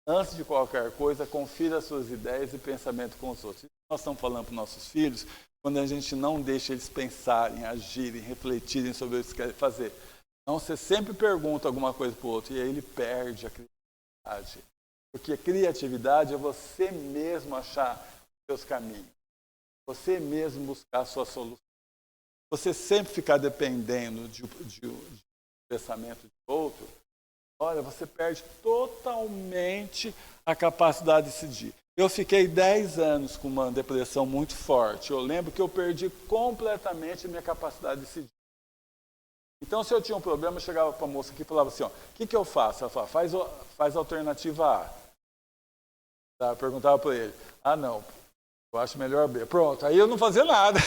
[SPEAKER 1] Antes de qualquer coisa, confira as suas ideias e pensamento com os outros. Isso nós estamos falando para os nossos filhos, quando a gente não deixa eles pensarem, agirem, refletirem sobre o que eles querem fazer. Então, você sempre pergunta alguma coisa para o outro e aí ele perde a criatividade. Porque a criatividade é você mesmo achar os seus caminhos. Você mesmo buscar a sua solução. Você sempre ficar dependendo de pensamento de outro, olha, você perde totalmente a capacidade de decidir. Eu fiquei 10 anos com uma depressão muito forte. Eu lembro que eu perdi completamente a minha capacidade de decidir. Então, se eu tinha um problema, eu chegava para a moça aqui e falava assim, ó, o que eu faço? Ela falava, faz a alternativa A. Eu perguntava para ele, não, eu acho melhor B. Pronto, aí eu não fazia nada.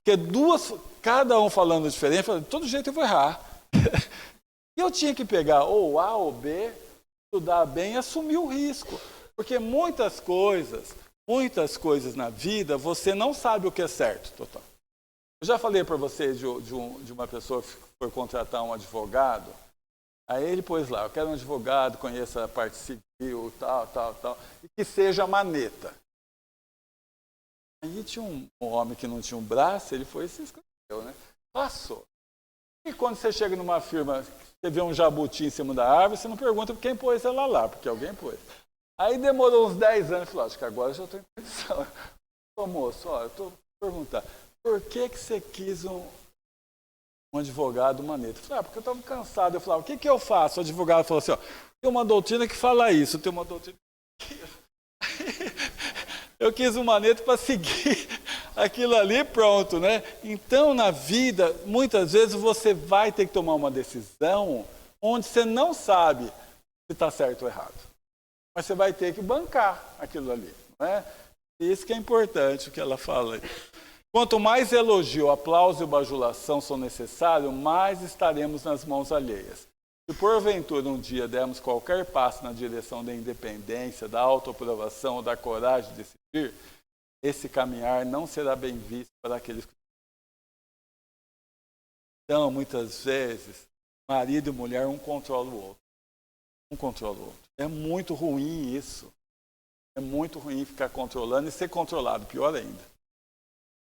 [SPEAKER 1] Porque cada um falando diferente, eu falei, de todo jeito eu vou errar. E eu tinha que pegar ou A ou B, estudar bem e assumir o risco. Porque muitas coisas na vida, você não sabe o que é certo, total. Eu já falei para você de uma pessoa que foi contratar um advogado, aí ele pôs lá, eu quero um advogado, conheça a parte civil, tal, e que seja maneta. Aí tinha um homem que não tinha um braço, ele foi e se inscreveu, né? Passou. E quando você chega numa firma, você vê um jabuti em cima da árvore, você não pergunta quem pôs ela lá, porque alguém pôs. Aí demorou uns 10 anos e falou, acho que agora eu já estou em condição. Ô moço, eu estou perguntando, por que você quis um advogado maneta? Eu falei, porque eu estava cansado. Eu falei, o que eu faço? O advogado falou assim, tem uma doutrina que fala isso, tem uma doutrina que... Eu quis um maneta para seguir aquilo ali, pronto, né? Então, na vida, muitas vezes você vai ter que tomar uma decisão onde você não sabe se está certo ou errado. Mas você vai ter que bancar aquilo ali, não é? Isso que é importante, o que ela fala aí. Quanto mais elogio, aplauso e bajulação são necessários, mais estaremos nas mãos alheias. Se porventura um dia dermos qualquer passo na direção da independência, da autoaprovação ou da coragem de decidir, esse caminhar não será bem visto para aqueles que... Então, muitas vezes, marido e mulher, um controla o outro. Um controla o outro. É muito ruim isso. É muito ruim ficar controlando e ser controlado, pior ainda.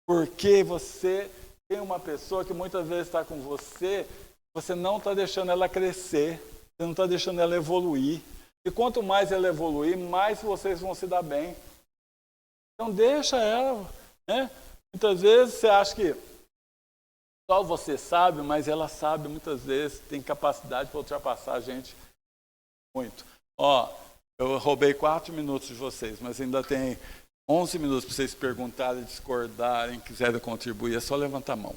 [SPEAKER 1] Porque você tem uma pessoa que muitas vezes está com você, você não está deixando ela crescer, você não está deixando ela evoluir. E quanto mais ela evoluir, mais vocês vão se dar bem. Então deixa ela, né? Muitas vezes você acha que só você sabe, mas ela sabe muitas vezes, tem capacidade para ultrapassar a gente muito. Eu roubei 4 minutos de vocês, mas ainda tem 11 minutos para vocês perguntarem, discordarem, quiserem contribuir, é só levantar a mão.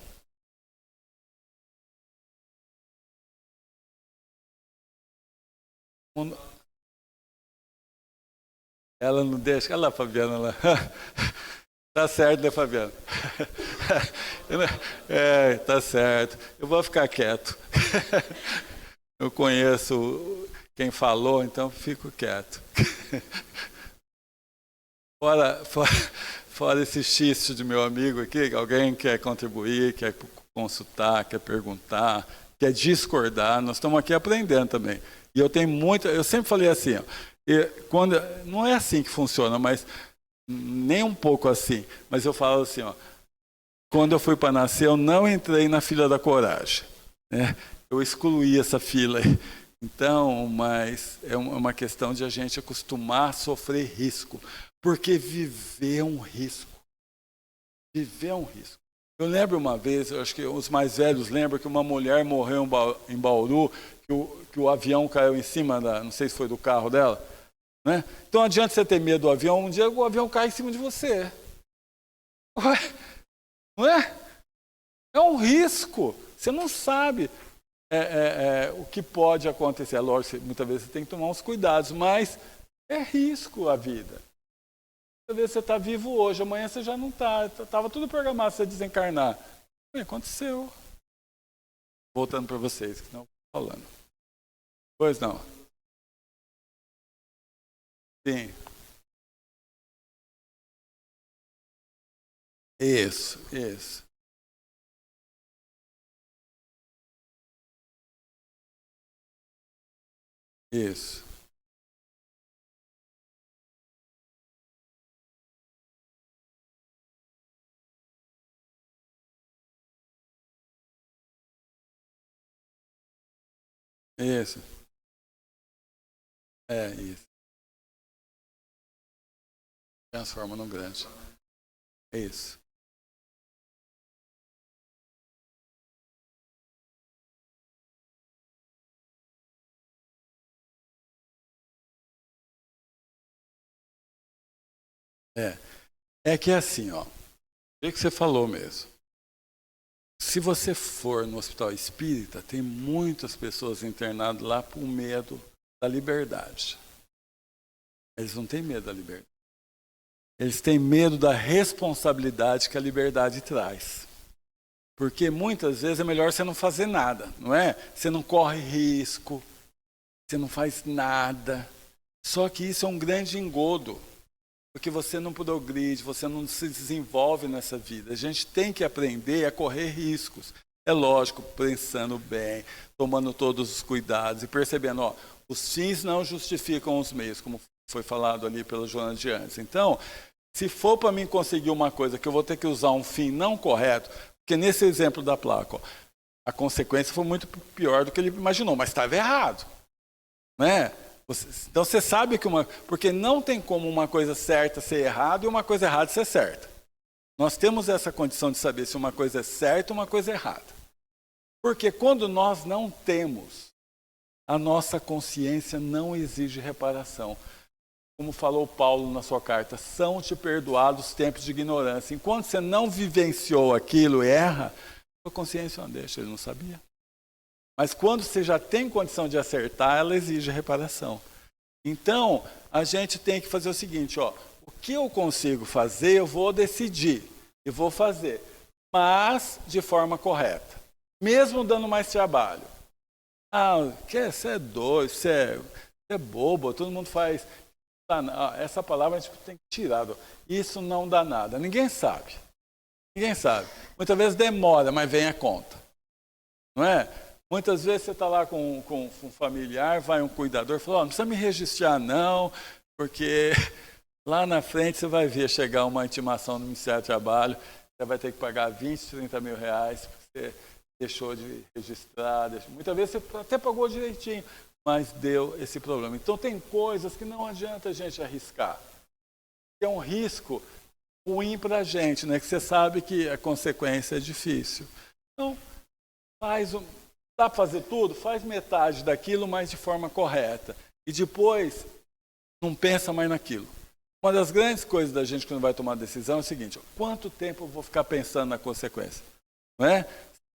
[SPEAKER 1] Ela não deixa. Olha lá, Fabiana, lá. Tá certo, né, Fabiana? Tá certo. Eu vou ficar quieto. Eu conheço quem falou, então fico quieto. Fora esse xiste de meu amigo aqui, alguém quer contribuir, quer consultar, quer perguntar, quer discordar, nós estamos aqui aprendendo também. E eu sempre falei assim, ó, não é assim que funciona, mas nem um pouco assim, mas eu falo assim, ó, quando eu fui para nascer, eu não entrei na fila da coragem, né? Eu excluí essa fila aí. Então, mas é uma questão de a gente acostumar a sofrer risco, porque viver é um risco. Viver é um risco. Eu lembro uma vez, eu acho que os mais velhos lembram que uma mulher morreu em Bauru, que o avião caiu em cima não sei se foi do carro dela, né? Então, não adianta você ter medo do avião, um dia o avião cai em cima de você. Ué, não é? É um risco. Você não sabe o que pode acontecer. É lógico, muitas vezes você tem que tomar uns cuidados, mas é risco a vida. Muitas vezes você está vivo hoje, amanhã você já não está. Estava tudo programado para você desencarnar. Aconteceu. Voltando para vocês, que não estou falando. Pois não. Sim. Isso. Isso. Isso. Isso. Transforma no grande. Isso. É que é assim, ó. O que você falou mesmo. Se você for no hospital espírita, tem muitas pessoas internadas lá por medo da liberdade. Eles não têm medo da liberdade. Eles têm medo da responsabilidade que a liberdade traz. Porque muitas vezes é melhor você não fazer nada, não é? Você não corre risco, você não faz nada. Só que isso é um grande engodo. Porque você não progride, você não se desenvolve nessa vida. A gente tem que aprender a correr riscos. É lógico, pensando bem, tomando todos os cuidados e percebendo, ó, os fins não justificam os meios, como foi falado ali pela Joana de antes. Então, se for para mim conseguir uma coisa que eu vou ter que usar um fim não correto, porque nesse exemplo da placa, ó, a consequência foi muito pior do que ele imaginou, mas estava errado, né? Então você sabe que porque não tem como uma coisa certa ser errada e uma coisa errada ser certa. Nós temos essa condição de saber se uma coisa é certa ou uma coisa é errada. Porque quando nós não temos, a nossa consciência não exige reparação. Como falou Paulo na sua carta, são-te perdoados os tempos de ignorância. Enquanto você não vivenciou aquilo e erra, a consciência não deixa, ele não sabia. Mas quando você já tem condição de acertar, ela exige reparação. Então, a gente tem que fazer o seguinte, ó, o que eu consigo fazer, eu vou decidir e vou fazer, mas de forma correta, mesmo dando mais trabalho. Você é doido, você é bobo, todo mundo faz. Essa palavra a gente tem que tirar. Isso não dá nada. Ninguém sabe. Ninguém sabe. Muitas vezes demora, mas vem a conta. Não é? Muitas vezes você está lá com um familiar, vai um cuidador e fala, não precisa me registrar não, porque lá na frente você vai ver chegar uma intimação do Ministério do Trabalho, você vai ter que pagar 20, 30 mil reais, porque você deixou de registrar. Muitas vezes você até pagou direitinho, mas deu esse problema. Então tem coisas que não adianta a gente arriscar. É um risco ruim para a gente, né? Que você sabe que a consequência é difícil. Então, dá para fazer tudo? Faz metade daquilo, mas de forma correta. E depois, não pensa mais naquilo. Uma das grandes coisas da gente quando vai tomar decisão é o seguinte, quanto tempo eu vou ficar pensando na consequência? Não é?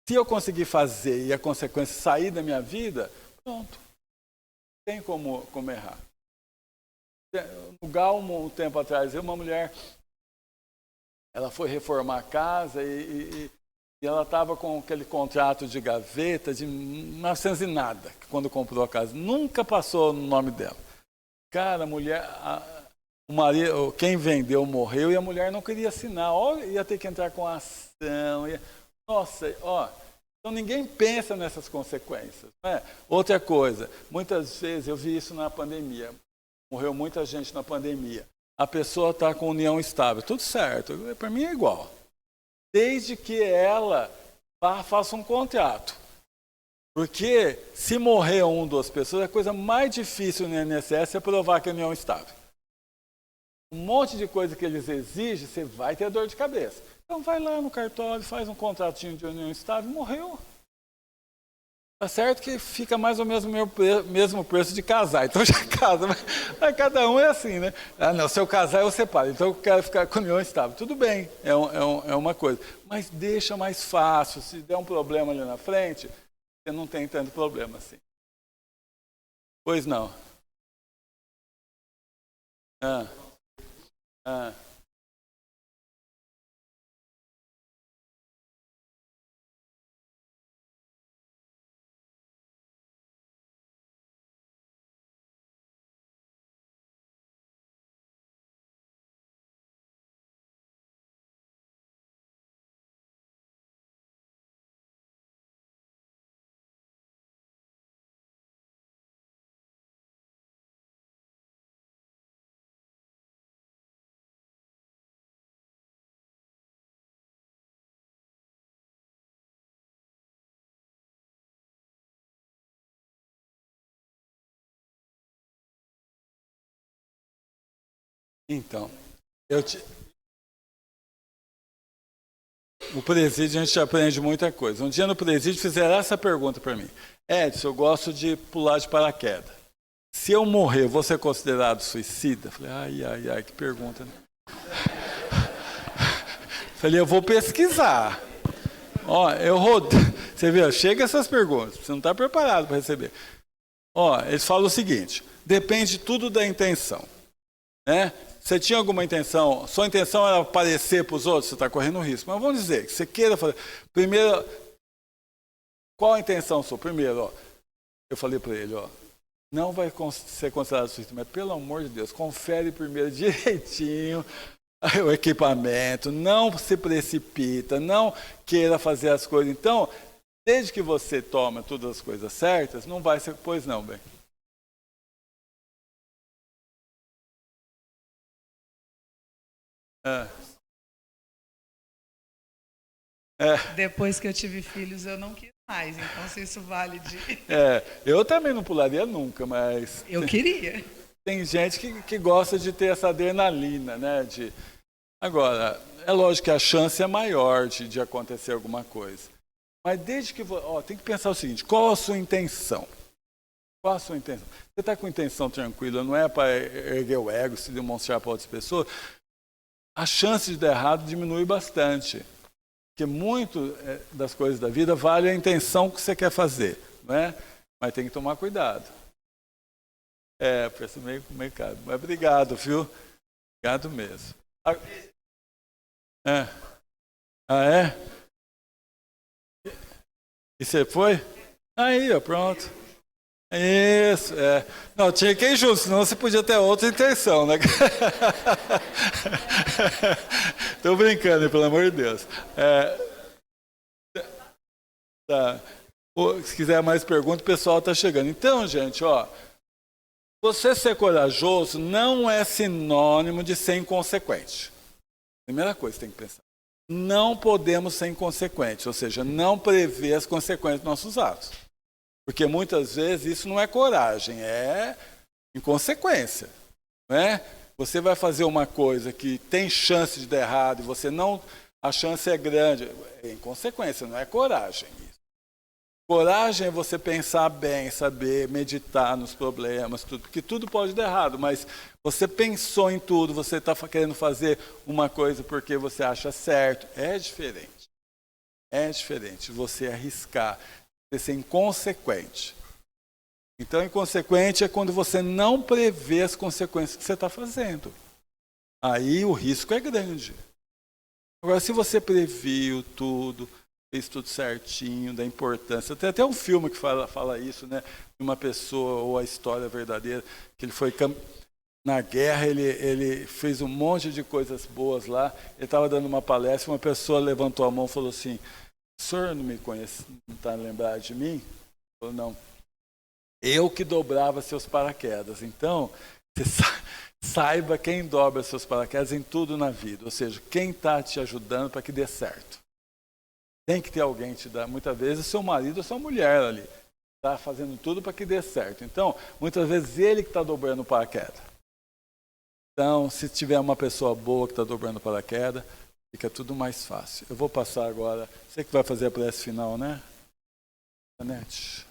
[SPEAKER 1] Se eu conseguir fazer e a consequência sair da minha vida, pronto. Não tem como errar. No Galmo, um tempo atrás, uma mulher, ela foi reformar a casa e ela estava com aquele contrato de gaveta de 1900 e nada, quando comprou a casa. Nunca passou no nome dela. Cara, a mulher, o marido, quem vendeu morreu e a mulher não queria assinar. Ó, ia ter que entrar com a ação. Nossa, ó. Então ninguém pensa nessas consequências. Né? Outra coisa, muitas vezes eu vi isso na pandemia. Morreu muita gente na pandemia. A pessoa está com união estável. Tudo certo, para mim é igual. Desde que ela faça um contrato. Porque se morrer uma ou duas pessoas, a coisa mais difícil no INSS é provar que a união é estável. Um monte de coisa que eles exigem, você vai ter dor de cabeça. Então vai lá no cartório, faz um contratinho de união estável, morreu. Tá certo que fica mais ou menos o mesmo preço de casar, então já casa, mas cada um é assim, né? Ah, não, se eu casar eu separo, então eu quero ficar com união estável. Tudo bem, é uma coisa, mas deixa mais fácil, se der um problema ali na frente, você não tem tanto problema assim. Pois não. Ah. Então, o presídio a gente aprende muita coisa. Um dia no presídio fizeram essa pergunta para mim. Edson, eu gosto de pular de paraquedas. Se eu morrer, vou ser considerado suicida? Eu falei, ai, que pergunta, né? Falei, eu vou pesquisar. Ó, você vê, chega essas perguntas, você não está preparado para receber. Ó, eles falam o seguinte, depende tudo da intenção, né? Você tinha alguma intenção, sua intenção era aparecer para os outros, você está correndo risco. Mas vamos dizer que você queira fazer. Primeiro, qual a intenção sua? Primeiro, ó, eu falei para ele, ó, não vai ser considerado suicídio, mas pelo amor de Deus, confere primeiro direitinho o equipamento, não se precipita, não queira fazer as coisas. Então, desde que você toma todas as coisas certas, não vai ser, pois não, bem.
[SPEAKER 2] Depois que eu tive filhos, eu não quis mais. Então, se isso vale de...
[SPEAKER 1] Eu também não pularia nunca, mas...
[SPEAKER 2] Eu queria.
[SPEAKER 1] Tem gente que gosta de ter essa adrenalina, né? Agora, é lógico que a chance é maior de acontecer alguma coisa. Mas desde que... tem que pensar o seguinte, qual a sua intenção? Qual a sua intenção? Você está com intenção tranquila, não é para erguer o ego, se demonstrar para outras pessoas, a chance de dar errado diminui bastante. Porque muito das coisas da vida vale a intenção que você quer fazer, não é? Mas tem que tomar cuidado. Parece meio caro. Mas obrigado, viu? Obrigado mesmo. E você foi? Aí, ó, pronto. Isso, Não, tinha que ir junto, senão você podia ter outra intenção, né? Tô brincando, pelo amor de Deus. Tá. Se quiser mais perguntas, o pessoal está chegando. Então, gente, ó, você ser corajoso não é sinônimo de ser inconsequente. Primeira coisa que tem que pensar. Não podemos ser inconsequentes, ou seja, não prever as consequências dos nossos atos. Porque muitas vezes isso não é coragem, é inconsequência. Né? Você vai fazer uma coisa que tem chance de dar errado e você não... A chance é grande. É inconsequência, não é coragem. Coragem é você pensar bem, saber meditar nos problemas, tudo, porque tudo pode dar errado, mas você pensou em tudo, você está querendo fazer uma coisa porque você acha certo. É diferente. É diferente você arriscar, você ser inconsequente. Então, inconsequente é quando você não prevê as consequências que você está fazendo. Aí o risco é grande. Agora, se você previu tudo, fez tudo certinho, da importância. Tem até um filme que fala isso, né? De uma pessoa, ou a história verdadeira, que ele foi na guerra, ele fez um monte de coisas boas lá. Ele estava dando uma palestra, uma pessoa levantou a mão e falou assim: o senhor não me conhece, não está lembrado de mim? Ele falou: não. Eu que dobrava seus paraquedas. Então, você saiba quem dobra seus paraquedas em tudo na vida. Ou seja, quem está te ajudando para que dê certo. Tem que ter alguém te dar. Muitas vezes, seu marido ou sua mulher ali está fazendo tudo para que dê certo. Então, muitas vezes, ele que está dobrando o paraquedas. Então, se tiver uma pessoa boa que está dobrando o paraquedas, fica tudo mais fácil. Eu vou passar agora. Você que vai fazer a prece final, né? Anete.